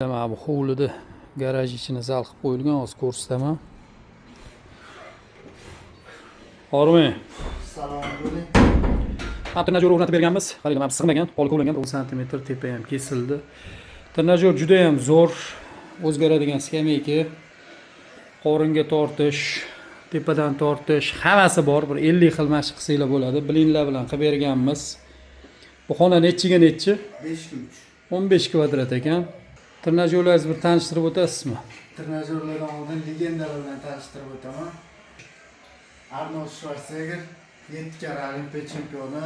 Mana bu hovlida garaj ichini zal qilib qo'yilgan, hozir ko'rsataman. Hormi? Salom bo'ling. Trenajyor o'rnatib berganmiz. Qarang, mana sig'magan, pol ko'langan 10 sm tepa ham kesildi. Trenajyor juda ham zo'r, o'zgaradigan skameyka, qoringa tortish, tepadan tortish, hammasi bor. Bir 50 xil mashq qilsanglar bo'ladi. Bilinlar bilan qilib berganmiz. Bu xona nechiga nechi? 5 ga 3. 15 kvadrat ekan. Trenajyorlaringizni bir tanishtirib o'tasizmi? Trenajyorlardan oldin legendalar bilan tanishtirib o'taman. Arnold Schwarzenegger 7 karra Olimpiya chempioni,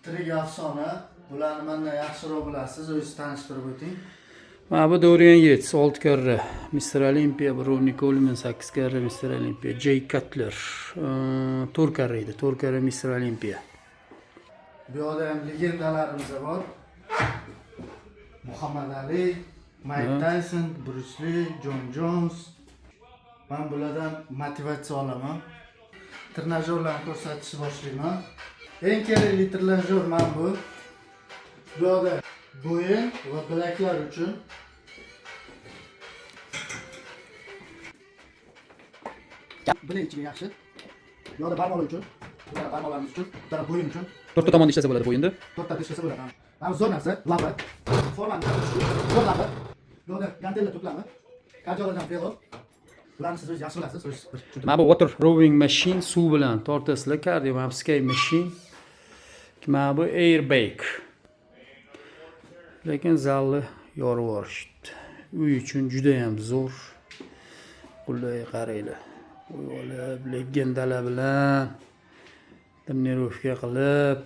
tirik afsona. Bularni mendan yaxshiroq bilasiz, o'zingiz tanishtirib o'ting. Mana bu Dorian Yates 6 karra Mr. Olympia, Ronnie Coleman 8 karra Mr. Olympia, Jay Cutler 4 karra edi, 4 karra Mr. Olympia. Bu yerda ham legendalarimiz bor. Muhammad Ali, Mike Tyson, Bruce Lee, John Jones. Men bulardan motivatsiya olaman. Trenajyorlarni ko'rsatishni boshlayman. Eng kerakli trenajyor mana bu. Bu yerda bo'yin va bilaklar uchun. Bilak ichiga yaxshi. Bu yerda barmoqlar uchun, bu yerda barmoqlarimiz uchun, bu yerda bo'yin uchun. To'rtta tomonda ishlasa bo'ladi bo'yinda. To'rtta ishlasa bo'ladi. Mana zo'r narsa, lamba. Formani zo'r lamba. Bu yerda gantella to'plami. Kajolardan ferro. Bularni siz o'zingiz yaxshi bilasiz, o'zingiz. Mana bu water rowing machine, suv bilan tortasizlar, cardio scale machine. Mana bu airbag. Lekin zalni yorib yuborishdi. Uy uchun juda ham zo'r. Qulay qaranglar. Olib legendalar bilan trenirovka qilib